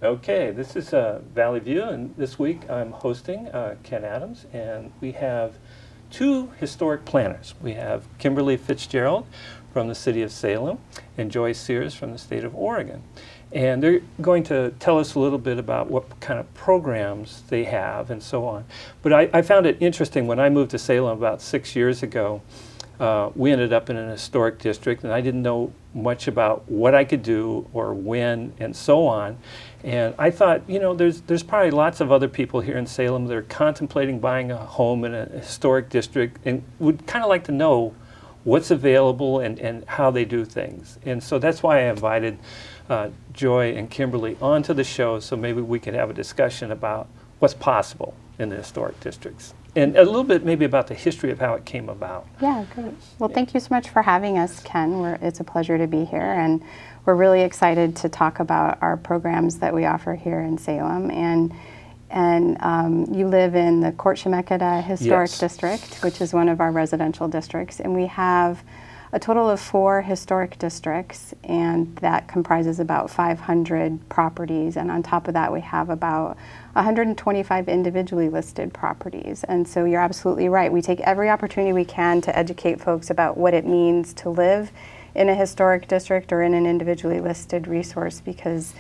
Okay, this is Valley View, and this week I'm hosting Ken Adams, and we have two historic planners. We have Kimberly Fitzgerald from the city of Salem and Joy Sears from the state of Oregon. And they're going to tell us a little bit about what kind of programs they have and so on. But I found it interesting when I moved to Salem about 6 years ago. We ended up in an historic district, and I didn't know much about what I could do or when and so on. And I thought, you know, there's probably lots of other people here in Salem that are contemplating buying a home in a historic district and would kind of like to know what's available and how they do things. And so that's why I invited Joy and Kimberly onto the show, so maybe we could have a discussion about what's possible in the historic districts. And a little bit maybe about the history of how it came about. Yeah, great. Well, thank you so much for having us, Ken. It's a pleasure to be here, and we're really excited to talk about our programs that we offer here in Salem. And you live in the Court Chemeketa Historic District, which is one of our residential districts, and we have a total of 4 historic districts, and that comprises about 500 properties, and on top of that we have about 125 individually listed properties. And so you're absolutely right. We take every opportunity we can to educate folks about what it means to live in a historic district or in an individually listed resource, because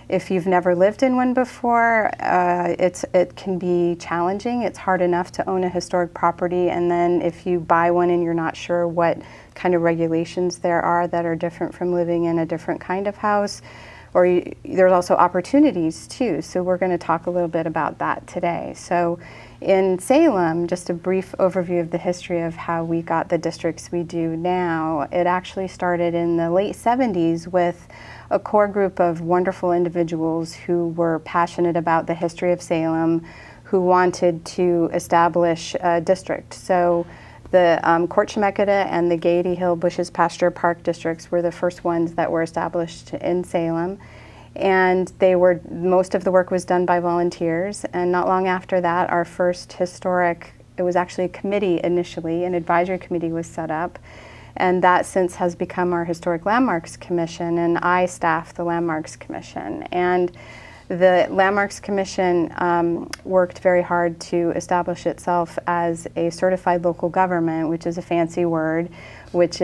if you've never lived in one before, it can be challenging. It's hard enough to own a historic property, and then if you buy one and you're not sure what kind of regulations there are that are different from living in a different kind of house, or there's also opportunities too. So we're going to talk a little bit about that today. So in Salem, just a brief overview of the history of how we got the districts we do now. It actually started in the late 70s with a core group of wonderful individuals who were passionate about the history of Salem, who wanted to establish a district. So the Court Chemeketa and the Gaiety Hill Bushes Pasture Park districts were the first ones that were established in Salem. And most of the work was done by volunteers. And not long after that, our first historic, it was actually a committee initially, an advisory committee was set up. And that since has become our Historic Landmarks Commission, and I staff the Landmarks Commission. And the Landmarks Commission worked very hard to establish itself as a certified local government, which is a fancy word, it's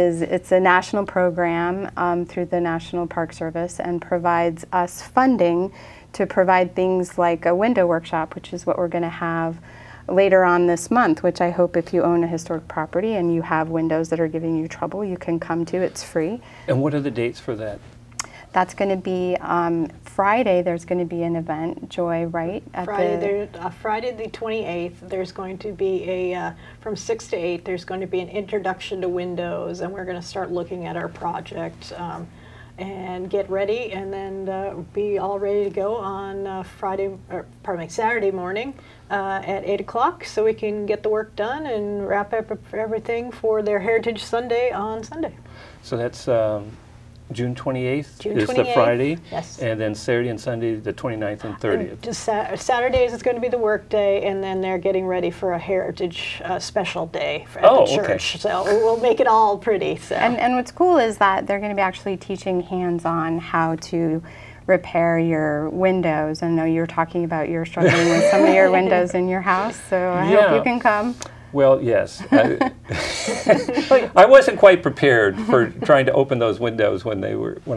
a national program through the National Park Service, and provides us funding to provide things like a window workshop, which is what we're going to have later on this month, which I hope if you own a historic property and you have windows that are giving you trouble, you can come to. It's free. And what are the dates for that? That's going to be Friday. There's going to be an event, Joy, right? Friday the 28th, there's going to be from 6 to 8, there's going to be an introduction to windows, and we're going to start looking at our project and get ready, and then be all ready to go on Saturday morning at 8 o'clock, so we can get the work done and wrap up everything for their Heritage Sunday on Sunday. So that's June 28th is 28th, the Friday, yes. And then Saturday and Sunday, the 29th and 30th. Just Saturdays is going to be the work day, and then they're getting ready for a Heritage special day at the church. Okay. So we'll make it all pretty. So. And what's cool is that they're going to be actually teaching hands-on how to repair your windows. I know you're talking about you're struggling with some of your windows in your house, so I hope you can come. Well, yes. I wasn't quite prepared for trying to open those windows when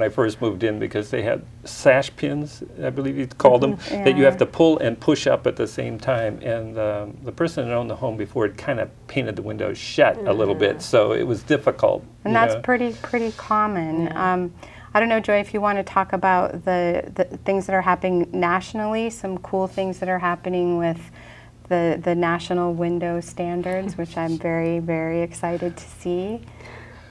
I first moved in, because they had sash pins, I believe you called them, that you have to pull and push up at the same time. And the person that owned the home before had kind of painted the windows shut a little bit, so it was difficult. And that's pretty common. Yeah. I don't know, Joy, if you want to talk about the things that are happening nationally, some cool things that are happening with the national window standards, which I'm very, very excited to see.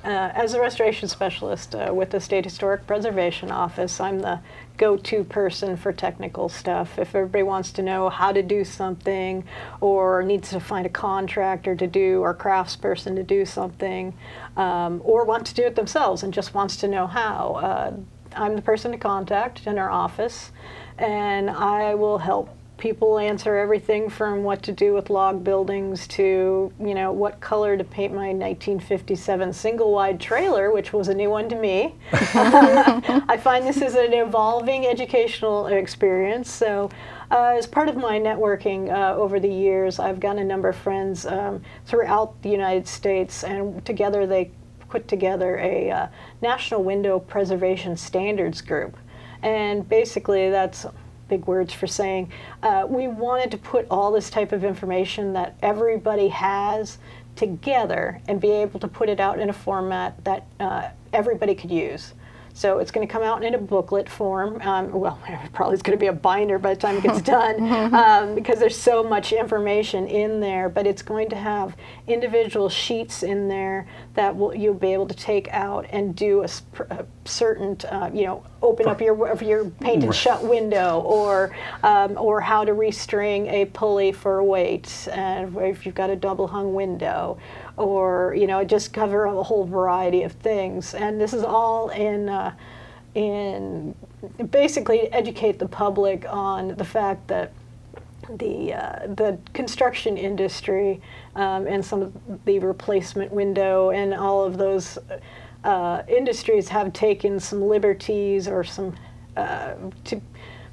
As a restoration specialist with the State Historic Preservation Office, I'm the go-to person for technical stuff. If everybody wants to know how to do something, or needs to find a contractor to do, or craftsperson to do something, or wants to do it themselves and just wants to know how, I'm the person to contact in our office, and I will help people answer everything from what to do with log buildings to, you know, what color to paint my 1957 single-wide trailer, which was a new one to me. I find this is an evolving educational experience. So as part of my networking over the years, I've gotten a number of friends throughout the United States, and together they put together a National Window Preservation Standards group. And basically that's big words for saying we wanted to put all this type of information that everybody has together and be able to put it out in a format that everybody could use. So it's going to come out in a booklet form. Well, probably it's going to be a binder by the time it gets done because there's so much information in there. But it's going to have individual sheets in there that you'll be able to take out and do a certain, you know, open up your painted shut window, or how to restring a pulley for weight, and if you've got a double hung window, or, you know, just cover a whole variety of things. And this is all in basically educate the public on the fact that the construction industry and some of the replacement window and all of those industries have taken some liberties or some to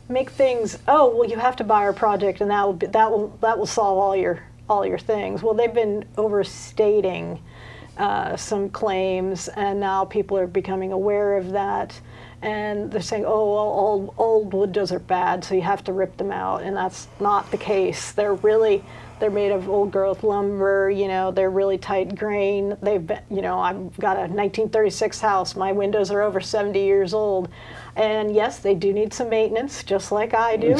make things, oh, well, you have to buy our project and that will solve all your things. Well, they've been overstating some claims, and now people are becoming aware of that, and they're saying, oh, well, old windows are bad, so you have to rip them out, and that's not the case. They're made of old growth lumber, you know, they're really tight grain. They've been, you know, I've got a 1936 house. My windows are over 70 years old. And yes, they do need some maintenance, just like I do.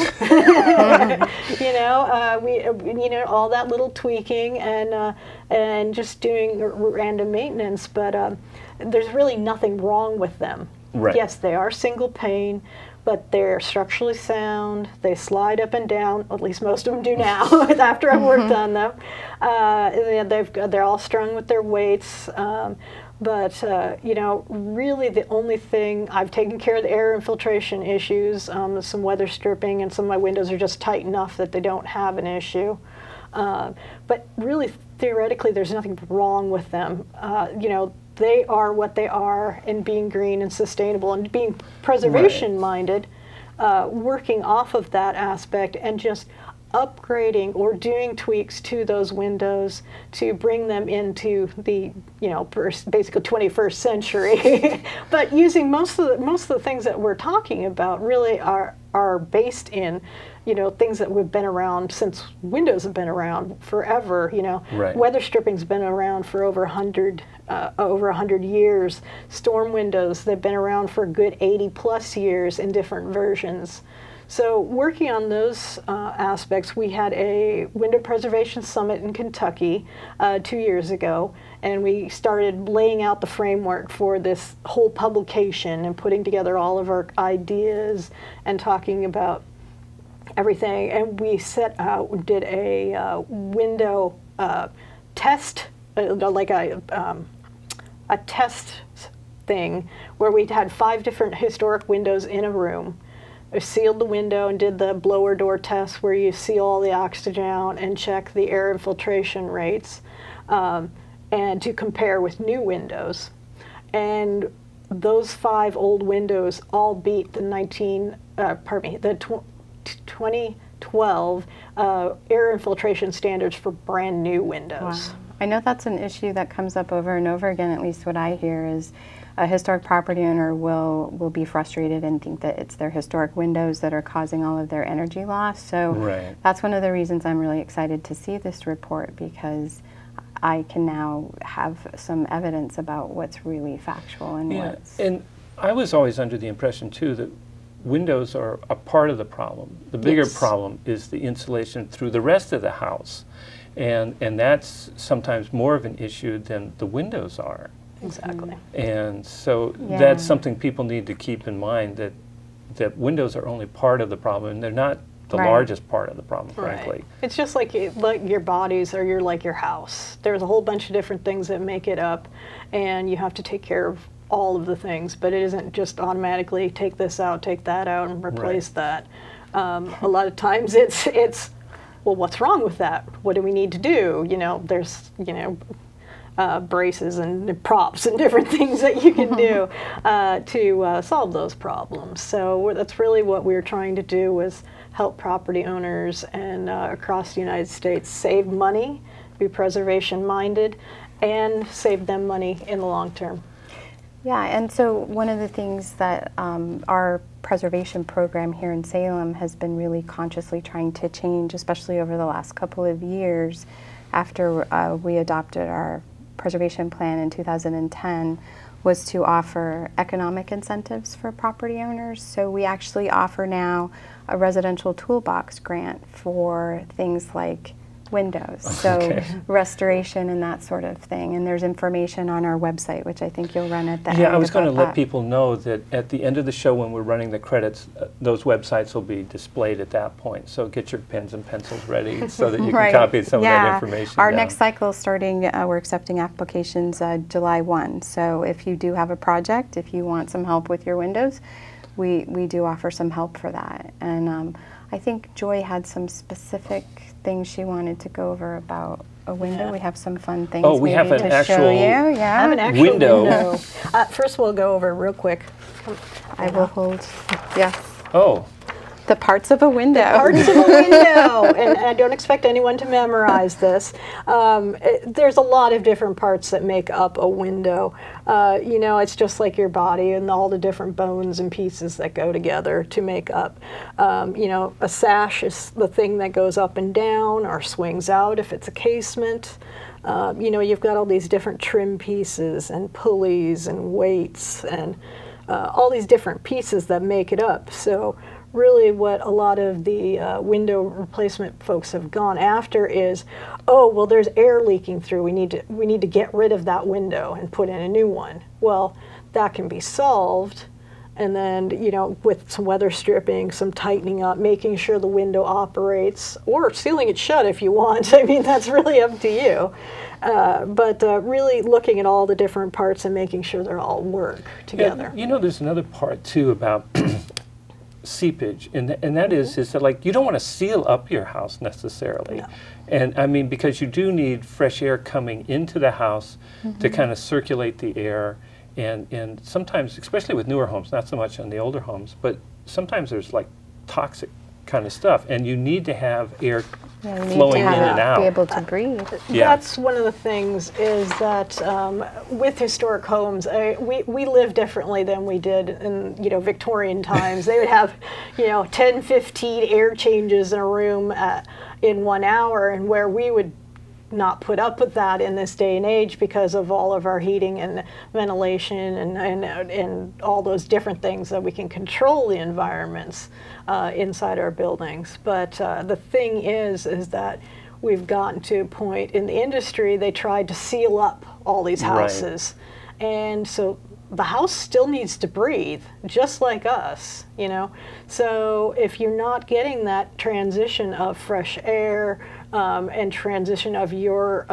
You know, all that little tweaking and just doing random maintenance, but there's really nothing wrong with them. Right. Yes, they are single pane, but they're structurally sound. They slide up and down. At least most of them do now. After I've worked on them, they're all strung with their weights. But you know, really, the only thing I've taken care of the air infiltration issues. Some weather stripping, and some of my windows are just tight enough that they don't have an issue. But really, theoretically, there's nothing wrong with them. You know, they are what they are, and being green and sustainable and being preservation-minded, working off of that aspect and just upgrading or doing tweaks to those windows to bring them into the, you know, basically 21st century. But using most of the things that we're talking about really are based in, you know, things that have been around since windows have been around forever. You know, weather stripping's been around for over 100 years. Storm windows, they've been around for a good 80+ years in different versions. So working on those aspects, we had a Window Preservation Summit in Kentucky 2 years ago, and we started laying out the framework for this whole publication and putting together all of our ideas and talking about everything. And we did a window test, like a test thing, where we had 5 different historic windows in a room. I sealed the window and did the blower door test, where you seal all the oxygen out and check the air infiltration rates, and to compare with new windows. And those 5 old windows all beat the 2012 air infiltration standards for brand new windows. Wow. I know that's an issue that comes up over and over again. At least what I hear is a historic property owner will be frustrated and think that it's their historic windows that are causing all of their energy loss. So that's one of the reasons I'm really excited to see this report, because I can now have some evidence about what's really factual and what's... And I was always under the impression too that windows are a part of the problem. The bigger problem is the insulation through the rest of the house. And that's sometimes more of an issue than the windows are. Exactly. And so that's something people need to keep in mind, that windows are only part of the problem, and they're not the largest part of the problem, frankly. It's just like your bodies, or you're like your house. There's a whole bunch of different things that make it up, and you have to take care of all of the things, but it isn't just automatically take this out, take that out, and replace that. A lot of times it's well, what's wrong with that? What do we need to do? You know, there's, you know, braces and props and different things that you can do to solve those problems. So that's really what we're trying to do, is help property owners and across the United States save money, be preservation minded, and save them money in the long term. Yeah, and so one of the things that our preservation program here in Salem has been really consciously trying to change, especially over the last couple of years after we adopted our preservation plan in 2010, was to offer economic incentives for property owners. So we actually offer now a residential toolbox grant for things like windows, so restoration and that sort of thing. And there's information on our website, which I think you'll run at the end. Yeah, I was going to let people know that at the end of the show, when we're running the credits, those websites will be displayed at that point. So get your pens and pencils ready so that you can copy some of that information. Our next cycle is starting, we're accepting applications July 1. So if you do have a project, if you want some help with your windows, we do offer some help for that. And I think Joy had some specific things she wanted to go over about a window. Yeah. We have some fun things. Oh, we have an actual window. First, we'll go over real quick. I will hold. Yes. Oh. The parts of a window. The parts of a window. And I don't expect anyone to memorize this. There's a lot of different parts that make up a window. You know, it's just like your body and all the different bones and pieces that go together to make up. You know, a sash is the thing that goes up and down or swings out if it's a casement. You know, you've got all these different trim pieces and pulleys and weights and all these different pieces that make it up. So really what a lot of the window replacement folks have gone after is, oh, well, there's air leaking through. We need to get rid of that window and put in a new one. Well, that can be solved. And then, you know, with some weather stripping, some tightening up, making sure the window operates, or sealing it shut if you want. I mean, that's really up to you. But really looking at all the different parts and making sure they all work together. And, you know, there's another part, too, about seepage, and that is that, like, you don't want to seal up your house necessarily. No. And I mean, because you do need fresh air coming into the house to kind of circulate the air. And sometimes, especially with newer homes, not so much on the older homes, but sometimes there's like toxic kind of stuff, and you need to have air flowing in and out. Be able to breathe. Yeah. That's one of the things, is that with historic homes, we live differently than we did in, you know, Victorian times. They would have, you know, 10, 15 air changes in a room in 1 hour, and where we would not put up with that in this day and age because of all of our heating and ventilation and all those different things that we can control the environments inside our buildings. But the thing is that we've gotten to a point in the industry, they tried to seal up all these houses. Right. And so the house still needs to breathe, just like us, you know. So if you're not getting that transition of fresh air and transition of your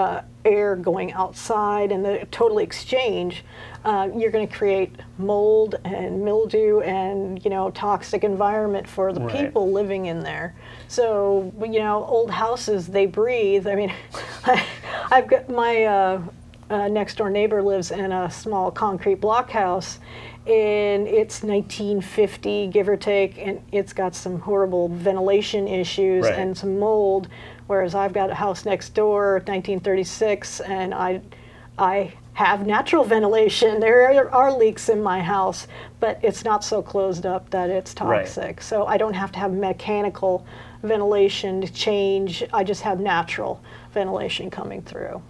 air going outside and the total exchange, you're going to create mold and mildew and, you know, toxic environment for the people living in there. So, you know, old houses, they breathe. I mean, I've got my next door neighbor lives in a small concrete block house, and it's 1950, give or take, and it's got some horrible ventilation issues and some mold, whereas I've got a house next door, 1936, and I have natural ventilation. There are leaks in my house, but it's not so closed up that it's toxic. So I don't have to have mechanical ventilation to change. I just have natural ventilation coming through.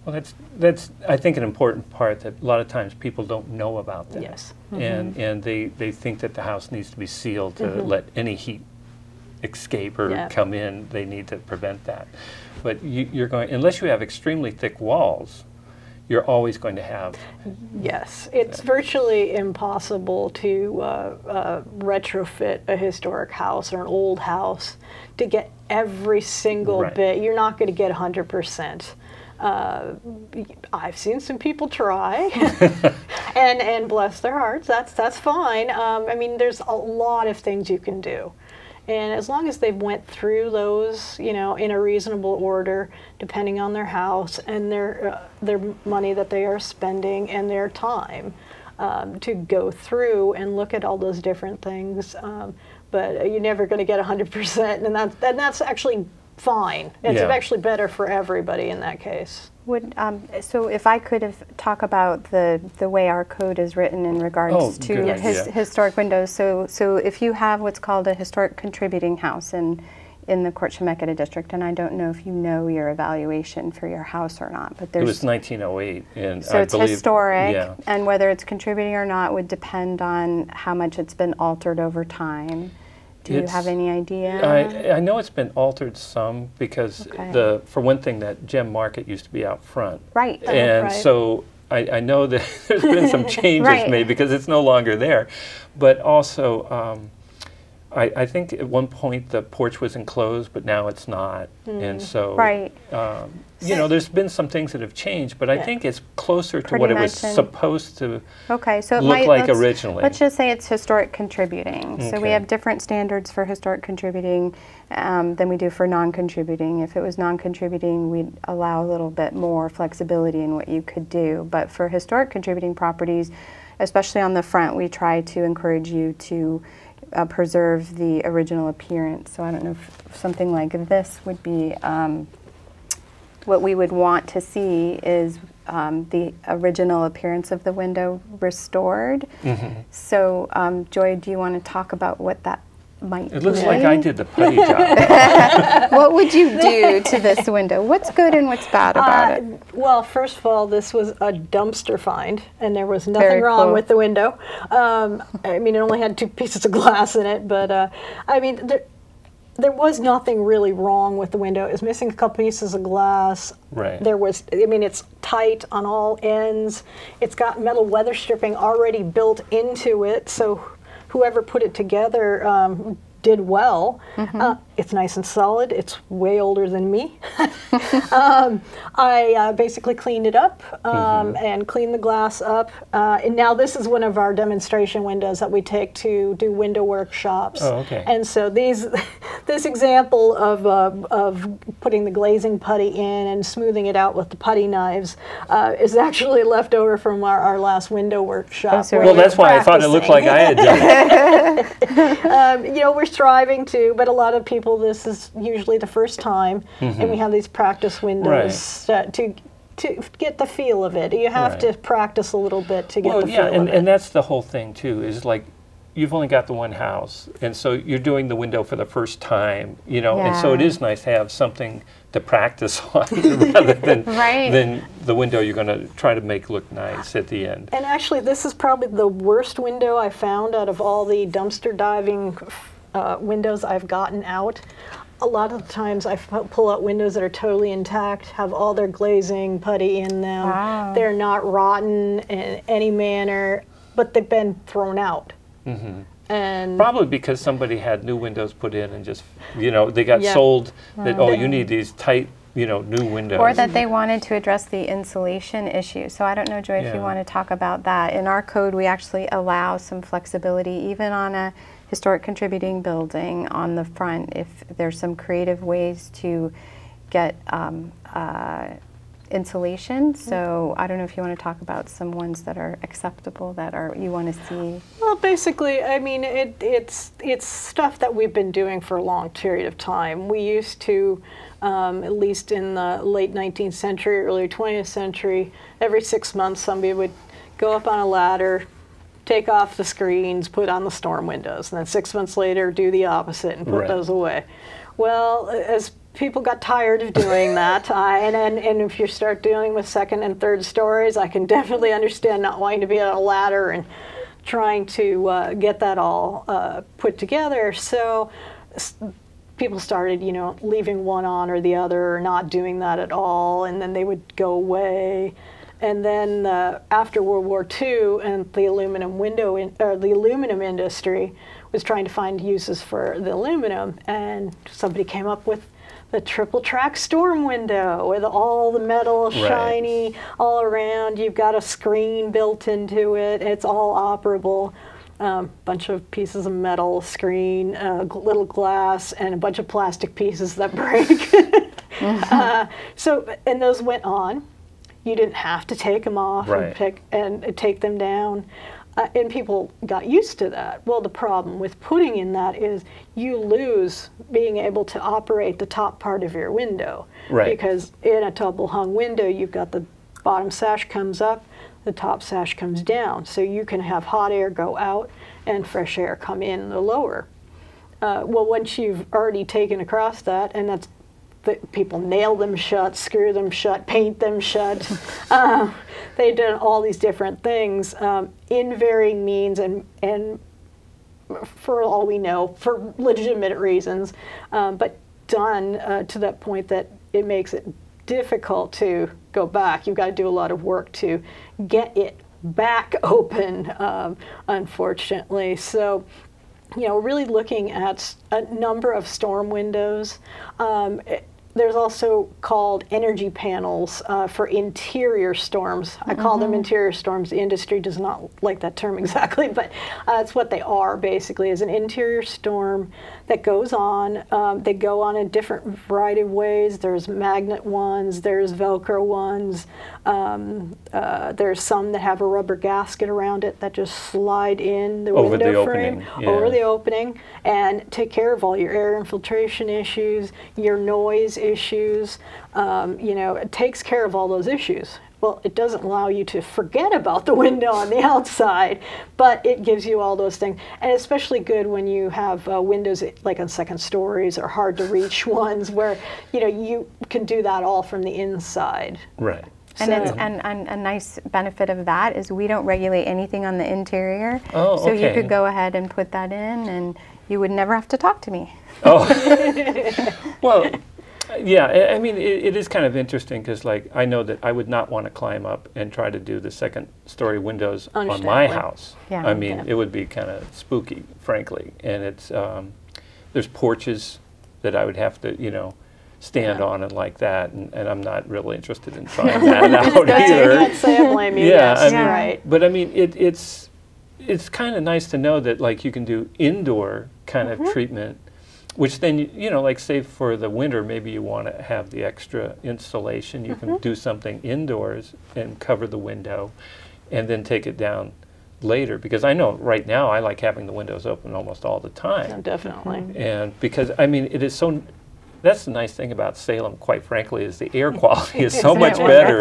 Well, that's I think an important part that a lot of times people don't know about that. Yes. And they think that the house needs to be sealed to let any heat escape or come in. They need to prevent that. But you're going, unless you have extremely thick walls, you're always going to have. Yes, it's virtually impossible to retrofit a historic house or an old house to get every single bit. You're not going to get 100%. I've seen some people try, and bless their hearts, that's fine. I mean, there's a lot of things you can do, And as long as they went through those, you know, in a reasonable order, depending on their house and their money that they are spending and their time to go through and look at all those different things. But you're never going to get 100%, and that's actually fine. It's actually better for everybody in that case. So if I could talk about the way our code is written in regards to historic windows. So if you have what's called a historic contributing house in the Court Chemeketa district, and I don't know if you know your evaluation for your house or not, but there's... It was 1908, and so I it's believe, historic, and whether it's contributing or not would depend on how much it's been altered over time. Do you have any idea? I know it's been altered some because for one thing, that Gem Market used to be out front. Right. And so I know that there's been some changes made because it's no longer there. But also, I think at one point the porch was enclosed, but now it's not. And so, you know, there's been some things that have changed, but I think it's closer to what it was supposed to look like originally. Let's just say it's historic contributing. So we have different standards for historic contributing than we do for non-contributing. If it was non-contributing, we'd allow a little bit more flexibility in what you could do. But for historic contributing properties, especially on the front, we try to encourage you to preserve the original appearance. So I don't know if something like this would be what we would want to see is the original appearance of the window restored. So Joy, do you want to talk about what that might be? It looks like I did the putty job. What would you do to this window? What's good and what's bad about it? Well, first of all, this was a dumpster find, and there was nothing wrong with the window. I mean, it only had 2 pieces of glass in it, but I mean, there was nothing really wrong with the window. It was missing a couple pieces of glass. There was, I mean, it's tight on all ends. It's got metal weather stripping already built into it, so whoever put it together did well. It's nice and solid. It's way older than me. I basically cleaned it up and cleaned the glass up. And now this is one of our demonstration windows that we take to do window workshops. And so this example of putting the glazing putty in and smoothing it out with the putty knives is actually left over from our last window workshop. Well, that's why I thought it looked like I had done it. You know, we're striving to, but a lot of people, this is usually the first time, and we have these practice windows to get the feel of it. You have to practice a little bit to get the feel of it. And that's the whole thing too, is like, you've only got the one house, and so you're doing the window for the first time, you know, and so it is nice to have something to practice on rather than, than the window you're going to try to make look nice at the end. And actually, this is probably the worst window I found out of all the dumpster diving windows I've gotten out. A lot of the times I pull out windows that are totally intact, have all their glazing putty in them. They're not rotten in any manner, but they've been thrown out. And probably because somebody had new windows put in and just, you know, they got sold that, oh, you need these tight, you know, new windows. Or that they wanted to address the insulation issue. So I don't know, Joy, if you want to talk about that. In our code, we actually allow some flexibility, even on a historic contributing building on the front, if there's some creative ways to get insulation. So I don't know if you want to talk about some ones that are acceptable that you want to see. Well, basically, I mean, it's stuff that we've been doing for a long period of time. We used to, at least in the late 19th century, early 20th century, every 6 months somebody would go up on a ladder, take off the screens, put on the storm windows, and then 6 months later do the opposite and put those away. Well, as people got tired of doing that, and if you start dealing with second and third stories, I can definitely understand not wanting to be on a ladder and trying to get that all put together. So people started, you know, leaving one on or the other, or not doing that at all, and then they would go away. And then after World War II, and the aluminum the aluminum industry was trying to find uses for the aluminum, and somebody came up with the triple track storm window with all the metal shiny all around. You've got a screen built into it. It's all operable. bunch of pieces of metal, screen, little glass, and a bunch of plastic pieces that break. And those went on. You didn't have to take them off and take them down. And people got used to that. Well, the problem with putting in that is you lose being able to operate the top part of your window. Right. Because in a double hung window, you've got the bottom sash comes up, the top sash comes down. So you can have hot air go out and fresh air come in the lower. Well, once you've already taken across that, and that's people nail them shut, screw them shut, paint them shut. They've done all these different things in varying means and for all we know, for legitimate reasons, but done to that point that it makes it difficult to go back. You've got to do a lot of work to get it back open, unfortunately. So, you know, really looking at a number of storm windows. There's also called energy panels for interior storms. I call them interior storms. The industry does not like that term exactly, but that's what they are basically, is an interior storm that goes on. They go on in different variety of ways. There's magnet ones, there's Velcro ones, there's some that have a rubber gasket around it that just slide in the window frame over the opening and take care of all your air infiltration issues, your noise issues. You know, it takes care of all those issues. Well, it doesn't allow you to forget about the window on the outside, but it gives you all those things. And especially good when you have windows like on second stories or hard to reach ones where, you know, you can do that all from the inside. Right. And, and a nice benefit of that is we don't regulate anything on the interior. Oh, so okay. you could go ahead and put that in and you would never have to talk to me. Oh. Well, yeah, I mean, it is kind of interesting because, like, I know that I would not want to climb up and try to do the second-story windows on my house. Yeah. I mean, it would be kind of spooky, frankly. And it's there's porches that I would have to, you know, stand on and like that, and I'm not really interested in trying that out either. I can't say I blame you. Yeah, yes, I mean, right. But I mean, it's kind of nice to know that, like, you can do indoor kind of treatment. Which then, you know, like, say for the winter, maybe you want to have the extra insulation. You can do something indoors and cover the window and then take it down later. Because I know right now I like having the windows open almost all the time. No, definitely. And because, I mean, it is so, that's the nice thing about Salem, quite frankly, is the air quality is so much better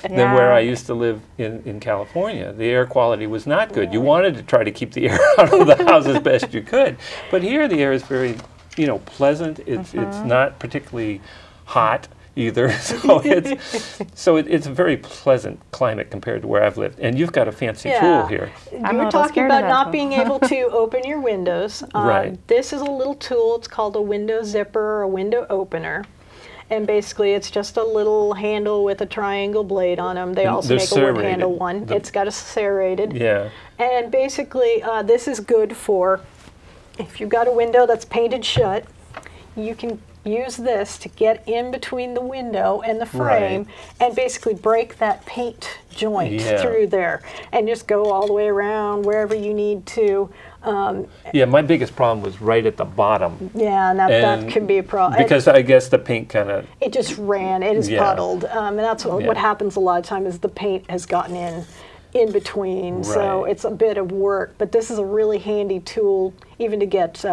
than where I used to live in California. The air quality was not good. You wanted to try to keep the air out of the house as best you could. But here the air is very, you know, pleasant. It's not particularly hot either. So it's a very pleasant climate compared to where I've lived. And you've got a fancy tool here. You were talking about not being able to open your windows. Right. This is a little tool. It's called a window zipper or a window opener. And basically, it's just a little handle with a triangle blade on them. They also make a wood handle one. It's got a serrated. Yeah. And basically, this is good for, if you've got a window that's painted shut, you can use this to get in between the window and the frame and basically break that paint joint through there and just go all the way around wherever you need to. Yeah, my biggest problem was right at the bottom. Yeah, and that can be a problem. Because I guess the paint kind of... It just ran. It is puddled. And that's what happens a lot of time is the paint has gotten in between. So it's a bit of work. But this is a really handy tool even to get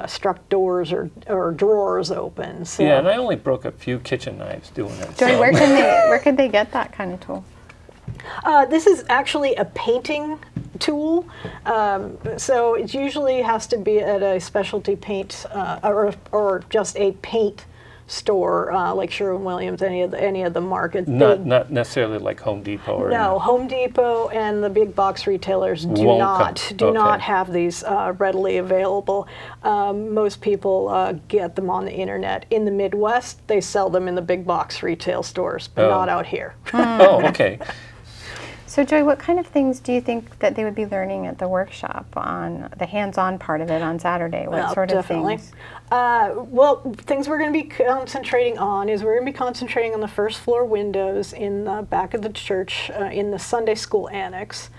struck doors or drawers open. So. Yeah, and I only broke a few kitchen knives doing it. Joy, where can they get that kind of tool? This is actually a painting tool, so it usually has to be at a specialty paint or just a paint store like Sherwin-Williams, any of the markets. Not necessarily like Home Depot or... No, Home Depot and the big box retailers do not have these readily available. Most people get them on the internet. In the Midwest, they sell them in the big box retail stores, but not out here. Oh, okay. So, Joy, what kind of things do you think that they would be learning at the workshop on the hands-on part of it on Saturday? What sort of things? Well, things we're going to be concentrating on is we're going to be concentrating on the first floor windows in the back of the church in the Sunday school annex.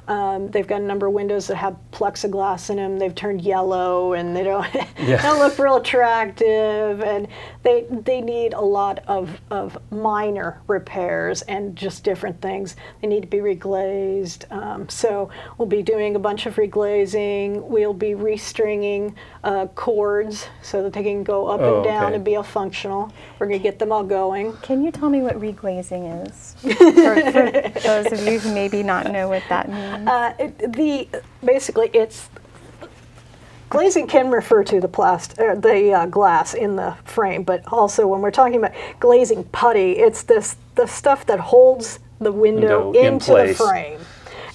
They've got a number of windows that have plexiglass in them. They've turned yellow, and they don't, Yeah. don't look real attractive, and they need a lot of minor repairs and just different things. They need to be reglazed. So we'll be doing a bunch of reglazing. We'll be restringing cords so that they can go up and down and be all functional. We're going to get them all going. Can you tell me what reglazing is? for those of you who maybe not know what that means. Basically, it's glazing can refer to the glass in the frame, but also when we're talking about glazing putty, it's the stuff that holds the window into the frame,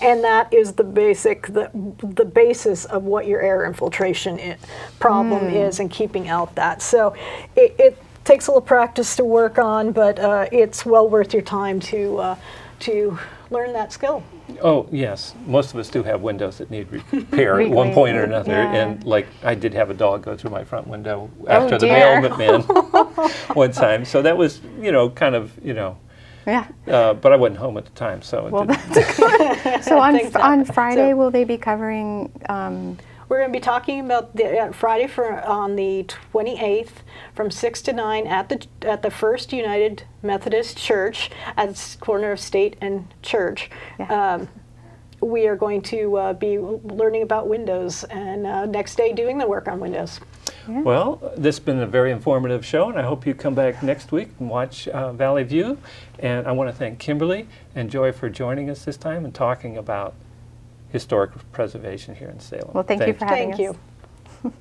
and that is the basis of what your air infiltration problem is, and keeping out that. So it takes a little practice to work on, but it's well worth your time to learn that skill. Oh, yes. Most of us do have windows that need repair at one point or another. Yeah. And like I did have a dog go through my front window after the mailman one time. So that was, kind of, Yeah. but I wasn't home at the time, so it didn't. So on Friday, will they be covering? We're going to be talking about Friday on the 28th from 6 to 9 at the First United Methodist Church at the corner of State and Church. Yeah. We are going to be learning about windows, and next day doing the work on windows. Yeah. Well, this has been a very informative show, and I hope you come back next week and watch Valley View. And I want to thank Kimberly and Joy for joining us this time and talking about historic preservation here in Salem. Well, thank you for having us. Thank you.